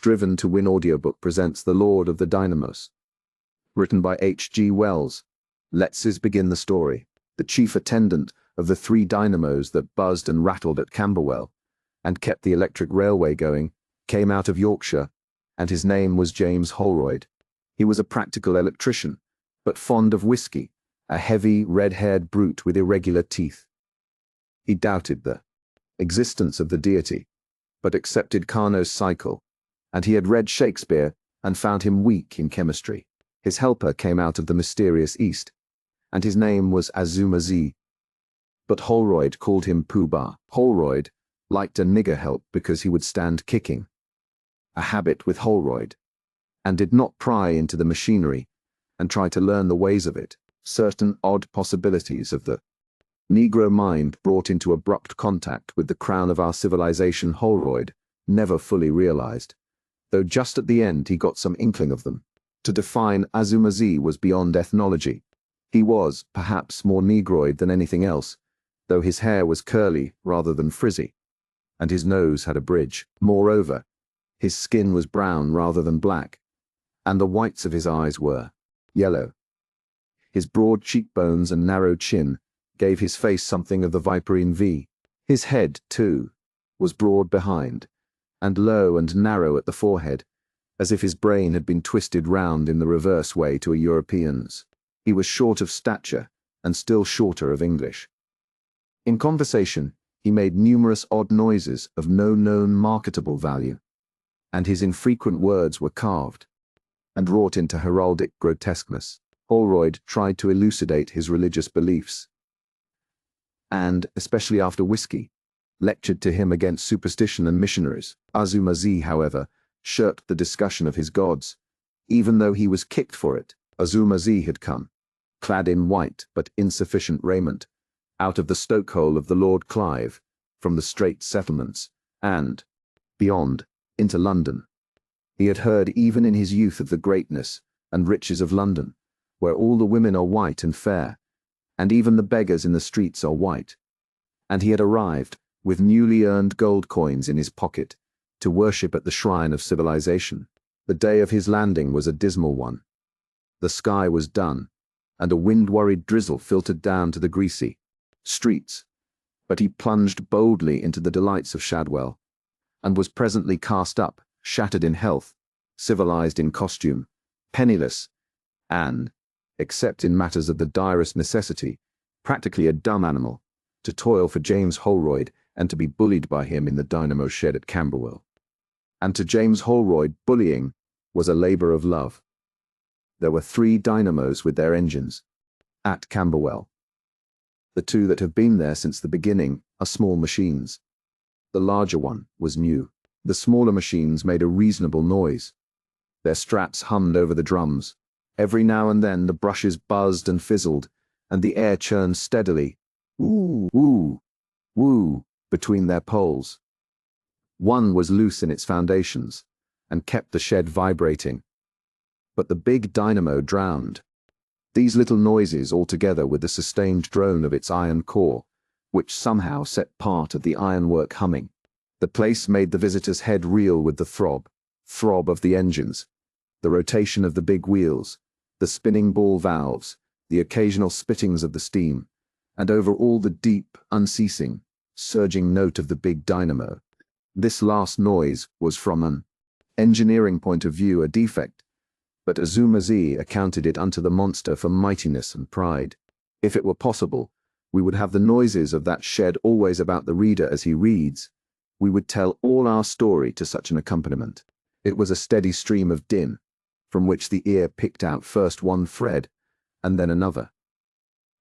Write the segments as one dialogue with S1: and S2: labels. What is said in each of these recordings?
S1: Driven to Win Audiobook presents The Lord of the Dynamos. Written by H.G. Wells. Let's begin the story. The chief attendant of the 3 dynamos that buzzed and rattled at Camberwell, and kept the electric railway going, came out of Yorkshire, and his name was James Holroyd. He was a practical electrician, but fond of whiskey, a heavy, red-haired brute with irregular teeth. He doubted the existence of the deity, but accepted Carnot's cycle, and he had read Shakespeare and found him weak in chemistry. His helper came out of the mysterious East, and his name was Azuma-zi, but Holroyd called him Pooh-Bah. Holroyd liked a nigger help because he would stand kicking, a habit with Holroyd, and did not pry into the machinery and try to learn the ways of it. Certain odd possibilities of the Negro mind brought into abrupt contact with the crown of our civilization Holroyd never fully realized, though just at the end he got some inkling of them. To define Azuma-zi was beyond ethnology. He was, perhaps, more negroid than anything else, though his hair was curly rather than frizzy, and his nose had a bridge. Moreover, his skin was brown rather than black, and the whites of his eyes were yellow. His broad cheekbones and narrow chin gave his face something of the Viperine V. His head, too, was broad behind, and low and narrow at the forehead, as if his brain had been twisted round in the reverse way to a European's. He was short of stature, and still shorter of English. In conversation, he made numerous odd noises of no known marketable value, and his infrequent words were carved, and wrought into heraldic grotesqueness. Holroyd tried to elucidate his religious beliefs, and, especially after whiskey, lectured to him against superstition and missionaries. Azuma-zi, however, shirked the discussion of his gods, even though he was kicked for it. Azuma-zi had come, clad in white but insufficient raiment, out of the stokehole of the Lord Clive, from the Straits settlements, and, beyond, into London. He had heard even in his youth of the greatness and riches of London, where all the women are white and fair, and even the beggars in the streets are white, and he had arrived, with newly earned gold coins in his pocket, to worship at the shrine of civilization. The day of his landing was a dismal one. The sky was dun, and a wind-worried drizzle filtered down to the greasy streets, but he plunged boldly into the delights of Shadwell, and was presently cast up, shattered in health, civilized in costume, penniless, and, except in matters of the direst necessity, practically a dumb animal, to toil for James Holroyd and to be bullied by him in the dynamo shed at Camberwell. And to James Holroyd, bullying was a labor of love. There were 3 dynamos with their engines at Camberwell. The 2 that have been there since the beginning are small machines. The larger one was new. The smaller machines made a reasonable noise. Their strats hummed over the drums. Every now and then the brushes buzzed and fizzled, and the air churned steadily, woo, woo, woo, between their poles. One was loose in its foundations, and kept the shed vibrating. But the big dynamo drowned these little noises altogether with the sustained drone of its iron core, which somehow set part of the ironwork humming. The place made the visitor's head reel with the throb of the engines, the rotation of the big wheels, the spinning ball valves, the occasional spittings of the steam, and over all the deep, unceasing, surging note of the big dynamo. This last noise was, from an engineering point of view, a defect, but Azuma-zi accounted it unto the monster for mightiness and pride. If it were possible, we would have the noises of that shed always about the reader as he reads. We would tell all our story to such an accompaniment. It was a steady stream of din, from which the ear picked out first one thread, and then another.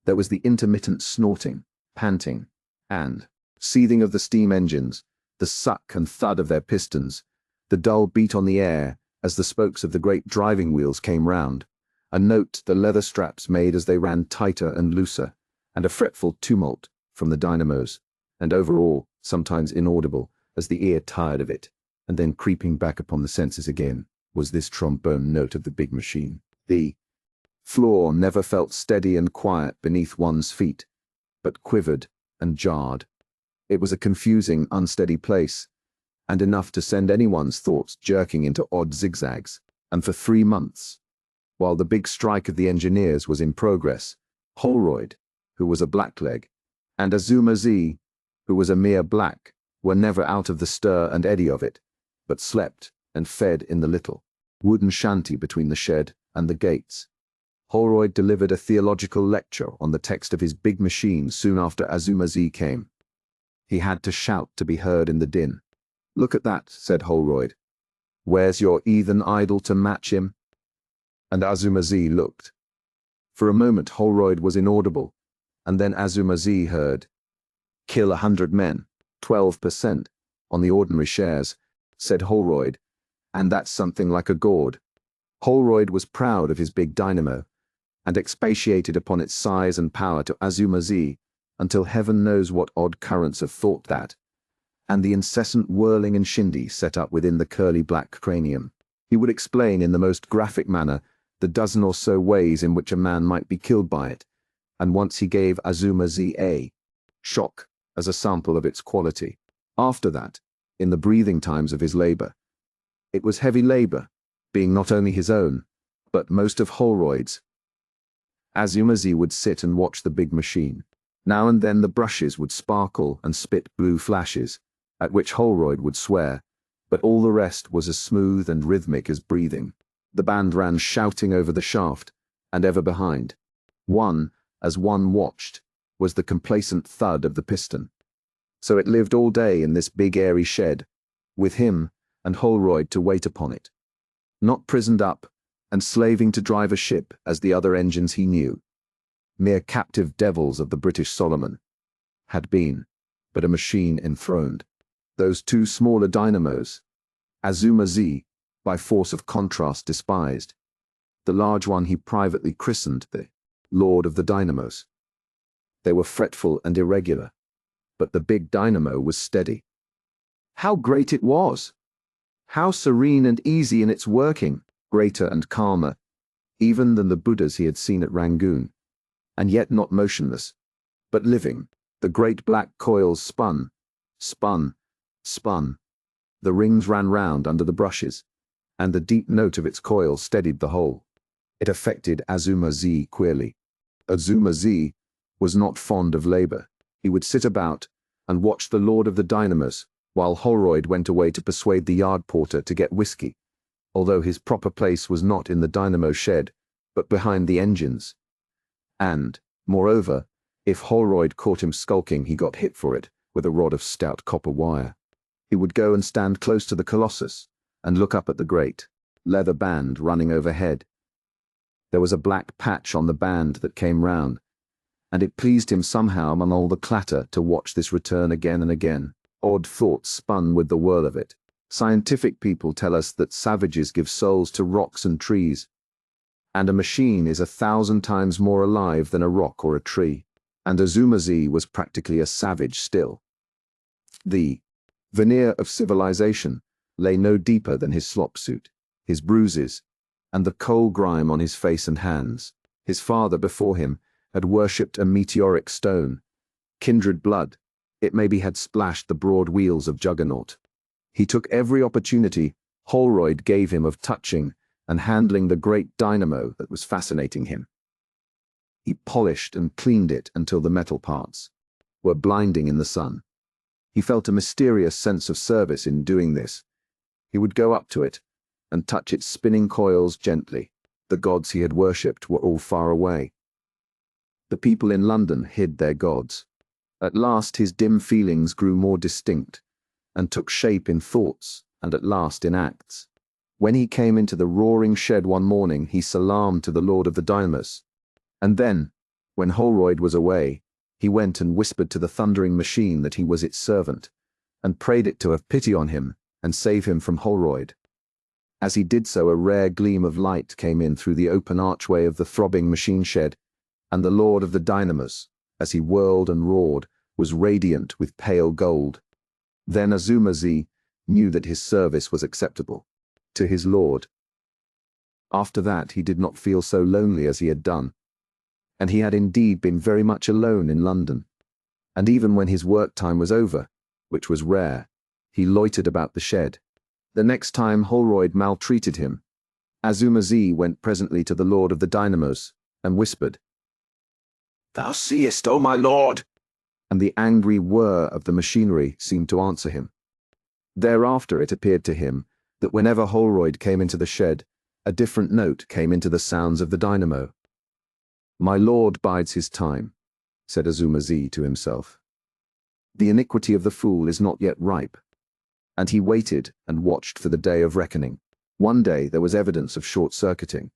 S1: There was the intermittent snorting, panting, and seething of the steam engines, the suck and thud of their pistons, the dull beat on the air as the spokes of the great driving wheels came round, a note the leather straps made as they ran tighter and looser, and a fretful tumult from the dynamos, and over all, sometimes inaudible, as the ear tired of it, and then creeping back upon the senses again, was this trombone note of the big machine. The floor never felt steady and quiet beneath one's feet, but quivered and jarred. It was a confusing, unsteady place, and enough to send anyone's thoughts jerking into odd zigzags. And for 3 months, while the big strike of the engineers was in progress, Holroyd, who was a blackleg, and Azuma Z, who was a mere black, were never out of the stir and eddy of it, but slept and fed in the little wooden shanty between the shed and the gates. Holroyd delivered a theological lecture on the text of his big machine soon after Azuma Z came. He had to shout to be heard in the din. "Look at that," said Holroyd. "Where's your heathen idol to match him?" And Azuma Z looked. For a moment Holroyd was inaudible, and then Azuma Z heard, "Kill 100 men, 12% on the ordinary shares," said Holroyd, "and that's something like a gourd." Holroyd was proud of his big dynamo, and expatiated upon its size and power to Azuma Z until heaven knows what odd currents of thought that, and the incessant whirling and shindy set up within the curly black cranium. He would explain in the most graphic manner the dozen or so ways in which a man might be killed by it, and once he gave Azuma Z a shock as a sample of its quality. After that, in the breathing times of his labor, it was heavy labor, being not only his own, but most of Holroyd's. Azuma Z would sit and watch the big machine. Now and then the brushes would sparkle and spit blue flashes, at which Holroyd would swear, but all the rest was as smooth and rhythmic as breathing. The band ran shouting over the shaft, and ever behind. As one watched, was the complacent thud of the piston. So it lived all day in this big airy shed, with him and Holroyd to wait upon it, not prisoned up and slaving to drive a ship as the other engines he knew, mere captive devils of the British Solomon, had been, but a machine enthroned. Those 2 smaller dynamos, Azuma Z, by force of contrast despised. The large one he privately christened the Lord of the Dynamos. They were fretful and irregular, but the big dynamo was steady. How great it was! How serene and easy in its working, greater and calmer, even than the Buddhas he had seen at Rangoon, and yet not motionless, but living. The great black coils spun, spun, spun. The rings ran round under the brushes, and the deep note of its coil steadied the whole. It affected Azuma Z queerly. Azuma Z was not fond of labor. He would sit about and watch the Lord of the Dynamos, while Holroyd went away to persuade the yard porter to get whiskey, although his proper place was not in the dynamo shed, but behind the engines. And, moreover, if Holroyd caught him skulking, he got hit for it with a rod of stout copper wire. He would go and stand close to the Colossus and look up at the great leather band running overhead. There was a black patch on the band that came round, and it pleased him somehow among all the clatter to watch this return again and again. Odd thoughts spun with the whirl of it. Scientific people tell us that savages give souls to rocks and trees, and a machine is 1,000 times more alive than a rock or a tree, and Azuma Z was practically a savage still. The veneer of civilization lay no deeper than his slop suit, his bruises, and the coal grime on his face and hands. His father before him had worshipped a meteoric stone. Kindred blood, it maybe had splashed the broad wheels of Juggernaut. He took every opportunity Holroyd gave him of touching and handling the great dynamo that was fascinating him. He polished and cleaned it until the metal parts were blinding in the sun. He felt a mysterious sense of service in doing this. He would go up to it and touch its spinning coils gently. The gods he had worshipped were all far away. The people in London hid their gods. At last his dim feelings grew more distinct, and took shape in thoughts, and at last in acts. When he came into the roaring shed one morning, he salaamed to the Lord of the Dynamos. And then, when Holroyd was away, he went and whispered to the thundering machine that he was its servant, and prayed it to have pity on him and save him from Holroyd. As he did so, a rare gleam of light came in through the open archway of the throbbing machine shed, and the Lord of the Dynamos, as he whirled and roared, was radiant with pale gold. Then Azuma Z knew that his service was acceptable to his Lord. After that he did not feel so lonely as he had done, and he had indeed been very much alone in London. And even when his work time was over, which was rare, he loitered about the shed. The next time Holroyd maltreated him, Azuma-zi went presently to the Lord of the Dynamos and whispered, "Thou seest, O my lord!" And the angry whir of the machinery seemed to answer him. Thereafter it appeared to him that whenever Holroyd came into the shed, a different note came into the sounds of the dynamo. "My lord bides his time," said Azuma-zi to himself. "The iniquity of the fool is not yet ripe." And he waited and watched for the day of reckoning. One day there was evidence of short-circuiting,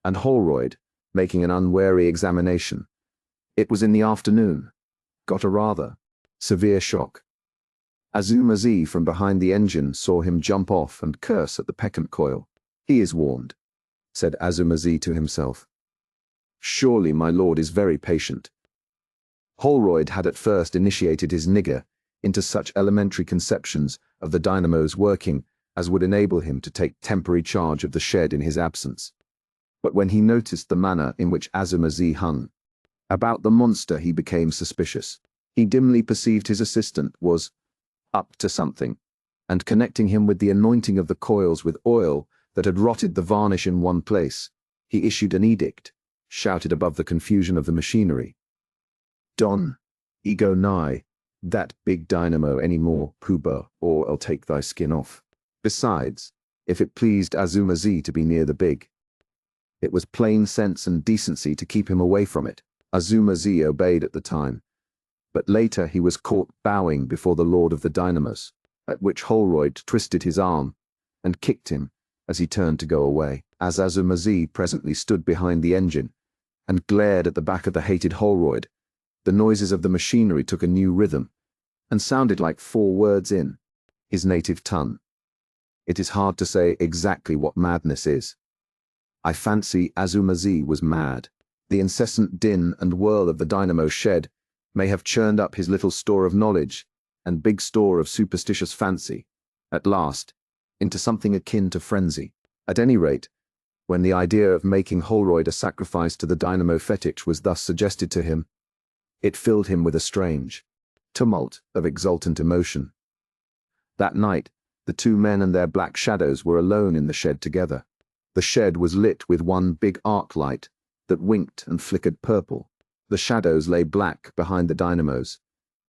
S1: and Holroyd, making an unwary examination, it was in the afternoon, got a rather severe shock. Azuma-zi from behind the engine saw him jump off and curse at the peccant coil. "He is warned," said Azuma-zi to himself. "Surely my lord is very patient." Holroyd had at first initiated his nigger into such elementary conceptions of the dynamo's working as would enable him to take temporary charge of the shed in his absence. But when he noticed the manner in which Azuma-zi hung about the monster, he became suspicious. He dimly perceived his assistant was up to something, and connecting him with the anointing of the coils with oil that had rotted the varnish in one place, he issued an edict, shouted above the confusion of the machinery, "Don, ego nigh that big dynamo any more, Puba, or I'll take thy skin off." Besides, if it pleased Azuma-zi to be near the big, it was plain sense and decency to keep him away from it. Azuma-zi obeyed at the time, but later he was caught bowing before the Lord of the Dynamos, at which Holroyd twisted his arm and kicked him as he turned to go away. As Azuma-zi presently stood behind the engine and glared at the back of the hated Holroyd, the noises of the machinery took a new rhythm and sounded like 4 words in his native tongue. It is hard to say exactly what madness is. I fancy Azuma-zi was mad. The incessant din and whirl of the dynamo shed may have churned up his little store of knowledge and big store of superstitious fancy, at last, into something akin to frenzy. At any rate, when the idea of making Holroyd a sacrifice to the dynamo fetish was thus suggested to him, it filled him with a strange tumult of exultant emotion. That night, the 2 men and their black shadows were alone in the shed together. The shed was lit with one big arc light that winked and flickered purple. The shadows lay black behind the dynamos.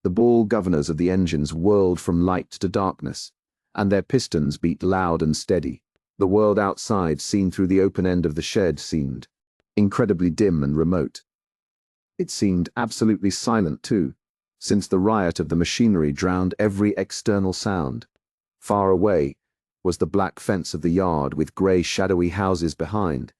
S1: The ball governors of the engines whirled from light to darkness, and their pistons beat loud and steady. The world outside, seen through the open end of the shed, seemed incredibly dim and remote. It seemed absolutely silent, too, since the riot of the machinery drowned every external sound. Far away was the black fence of the yard with grey shadowy houses behind,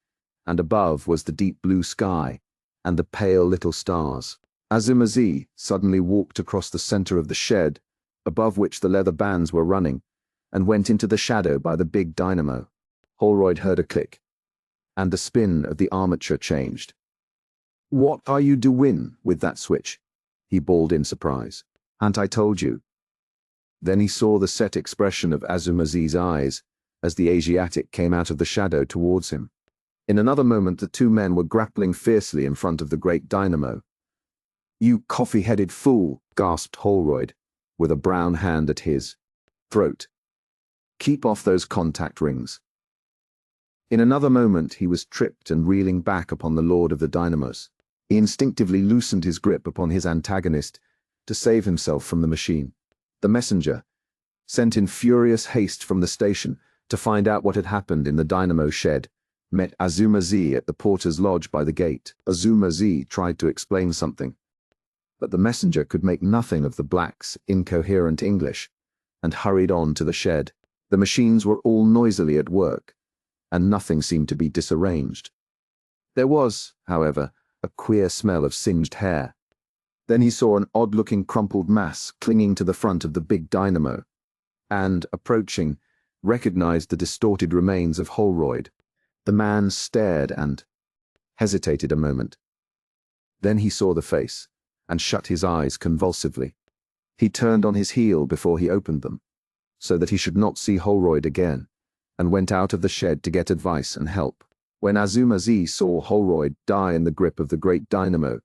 S1: and above was the deep blue sky and the pale little stars. Azuma-zi suddenly walked across the center of the shed, above which the leather bands were running, and went into the shadow by the big dynamo. Holroyd heard a click, and the spin of the armature changed. "What are you doing with that switch?" he bawled in surprise. "Han't I told you?" Then he saw the set expression of Azuma-zi's eyes as the Asiatic came out of the shadow towards him. In another moment the 2 men were grappling fiercely in front of the great dynamo. "You coffee-headed fool," gasped Holroyd, with a brown hand at his throat. "Keep off those contact rings." In another moment he was tripped and reeling back upon the Lord of the Dynamos. He instinctively loosened his grip upon his antagonist to save himself from the machine. The messenger, sent in furious haste from the station to find out what had happened in the dynamo shed, met Azuma-zi at the porter's lodge by the gate. Azuma-zi tried to explain something, but the messenger could make nothing of the black's incoherent English, and hurried on to the shed. The machines were all noisily at work, and nothing seemed to be disarranged. There was, however, a queer smell of singed hair. Then he saw an odd-looking crumpled mass clinging to the front of the big dynamo, and, approaching, recognized the distorted remains of Holroyd. The man stared and hesitated a moment. Then he saw the face, and shut his eyes convulsively. He turned on his heel before he opened them, so that he should not see Holroyd again, and went out of the shed to get advice and help. When Azuma-zi saw Holroyd die in the grip of the great dynamo,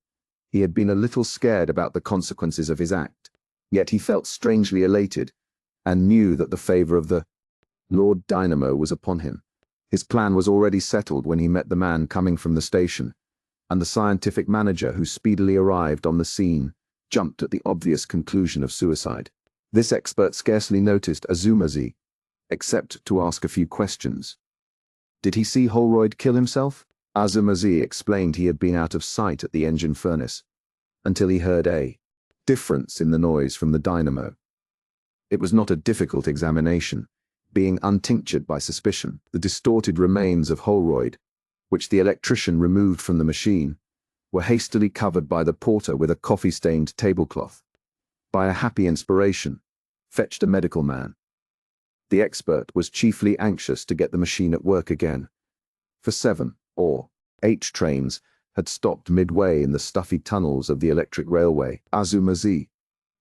S1: he had been a little scared about the consequences of his act, yet he felt strangely elated, and knew that the favor of the Lord Dynamo was upon him. His plan was already settled when he met the man coming from the station, and the scientific manager, who speedily arrived on the scene, jumped at the obvious conclusion of suicide. This expert scarcely noticed Azumazi, except to ask a few questions. Did he see Holroyd kill himself? Azumazi explained he had been out of sight at the engine furnace, until he heard a difference in the noise from the dynamo. It was not a difficult examination, being untinctured by suspicion. The distorted remains of Holroyd, which the electrician removed from the machine, were hastily covered by the porter with a coffee-stained tablecloth. By a happy inspiration, fetched a medical man. The expert was chiefly anxious to get the machine at work again, for 7 or 8 trains had stopped midway in the stuffy tunnels of the electric railway. Azumazi,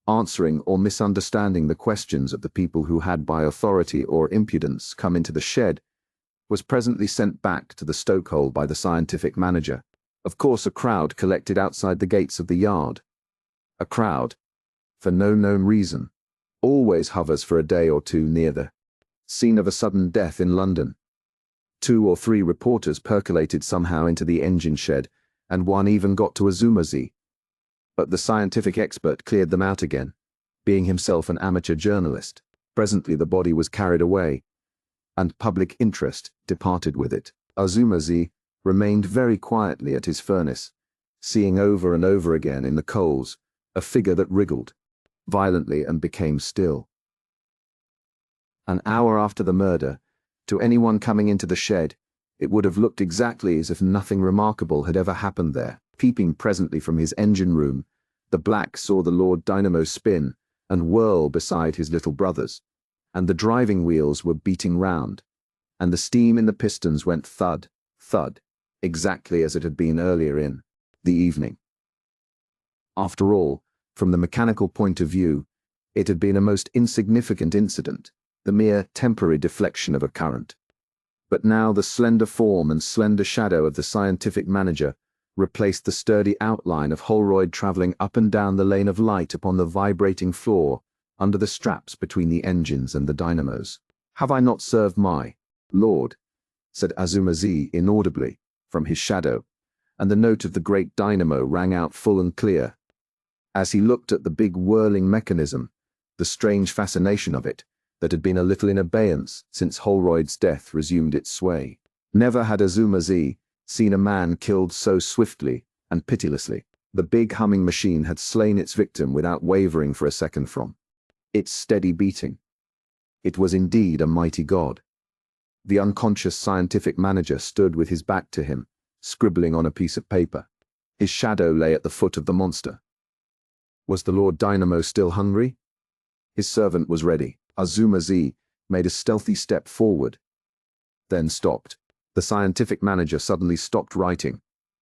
S1: answering or misunderstanding the questions of the people who had by authority or impudence come into the shed, was presently sent back to the stokehole by the scientific manager. Of course, a crowd collected outside the gates of the yard. A crowd, for no known reason, always hovers for a day or two near the scene of a sudden death in London. 2 or 3 reporters percolated somehow into the engine shed, and one even got to Azumazi. But the scientific expert cleared them out again, being himself an amateur journalist. Presently the body was carried away, and public interest departed with it. Azumazi remained very quietly at his furnace, seeing over and over again in the coals a figure that wriggled violently and became still. An hour after the murder, to anyone coming into the shed, it would have looked exactly as if nothing remarkable had ever happened there. Peeping presently from his engine room, the black saw the Lord Dynamo spin and whirl beside his little brothers, and the driving wheels were beating round, and the steam in the pistons went thud, thud, exactly as it had been earlier in the evening. After all, from the mechanical point of view, it had been a most insignificant incident, the mere temporary deflection of a current. But now the slender form and slender shadow of the scientific manager replaced the sturdy outline of Holroyd travelling up and down the lane of light upon the vibrating floor under the straps between the engines and the dynamos. "Have I not served my lord?" said Azumazi inaudibly from his shadow, and the note of the great dynamo rang out full and clear. As he looked at the big whirling mechanism, the strange fascination of it, that had been a little in abeyance since Holroyd's death, resumed its sway. Never had Azumazi seen a man killed so swiftly and pitilessly. The big humming machine had slain its victim without wavering for a second from its steady beating. It was indeed a mighty god. The unconscious scientific manager stood with his back to him, scribbling on a piece of paper. His shadow lay at the foot of the monster. Was the Lord Dynamo still hungry? His servant was ready. Azumazi made a stealthy step forward, then stopped. The scientific manager suddenly stopped writing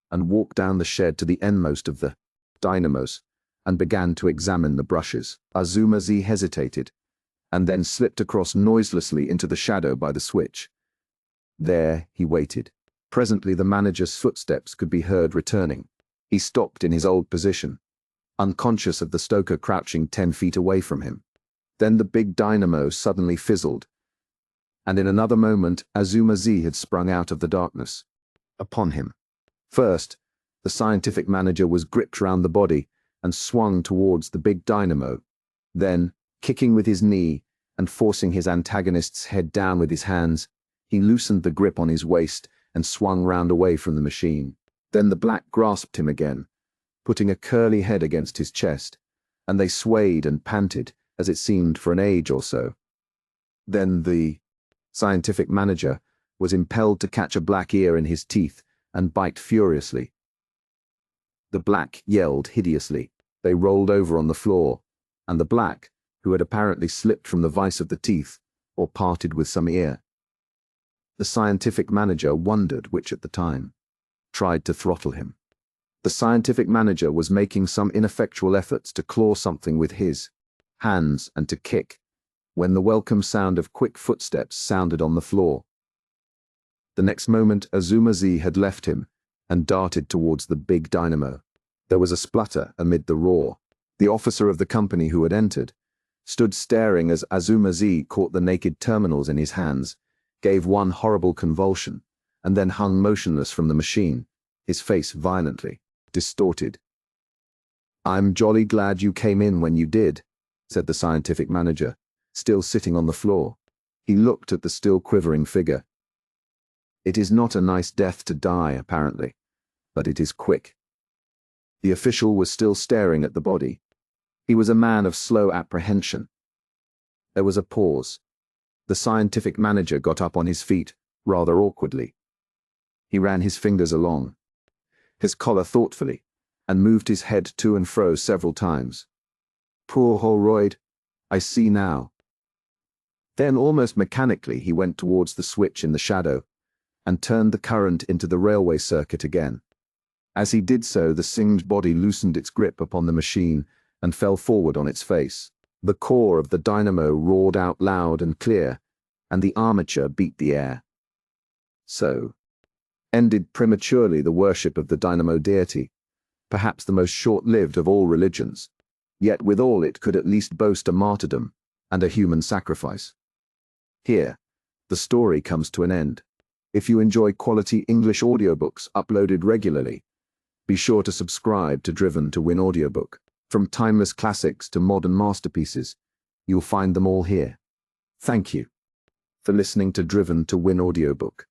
S1: and walked down the shed to the endmost of the dynamos and began to examine the brushes. Azumazi hesitated and then slipped across noiselessly into the shadow by the switch. There he waited. Presently the manager's footsteps could be heard returning. He stopped in his old position, unconscious of the stoker crouching 10 feet away from him. Then the big dynamo suddenly fizzled, and in another moment Azumazi had sprung out of the darkness upon him. First, the scientific manager was gripped round the body and swung towards the big dynamo. Then, kicking with his knee and forcing his antagonist's head down with his hands, he loosened the grip on his waist and swung round away from the machine. Then the black grasped him again, putting a curly head against his chest, and they swayed and panted, as it seemed, for an age or so. Then the scientific manager was impelled to catch a black ear in his teeth and bite furiously. The black yelled hideously. They rolled over on the floor, and the black, who had apparently slipped from the vice of the teeth, or parted with some ear. The scientific manager wondered which at the time, tried to throttle him. The scientific manager was making some ineffectual efforts to claw something with his hands and to kick, when the welcome sound of quick footsteps sounded on the floor. The next moment Azumazi had left him and darted towards the big dynamo. There was a splutter amid the roar. The officer of the company who had entered, stood staring as Azuma Z caught the naked terminals in his hands, gave one horrible convulsion, and then hung motionless from the machine, his face violently distorted. "I'm jolly glad you came in when you did," said the scientific manager, still sitting on the floor. He looked at the still quivering figure. "It is not a nice death to die, apparently, but it is quick." The official was still staring at the body. He was a man of slow apprehension. There was a pause. The scientific manager got up on his feet, rather awkwardly. He ran his fingers along his collar thoughtfully, and moved his head to and fro several times. "Poor Holroyd, I see now." Then almost mechanically he went towards the switch in the shadow, and turned the current into the railway circuit again. As he did so, the singed body loosened its grip upon the machine and fell forward on its face. The core of the dynamo roared out loud and clear, and the armature beat the air. So ended prematurely the worship of the dynamo deity, perhaps the most short-lived of all religions. Yet withal it could at least boast a martyrdom and a human sacrifice. Here, the story comes to an end. If you enjoy quality English audiobooks uploaded regularly, be sure to subscribe to Driven to Win Audiobook. From timeless classics to modern masterpieces, you'll find them all here. Thank you for listening to Driven to Win Audiobook.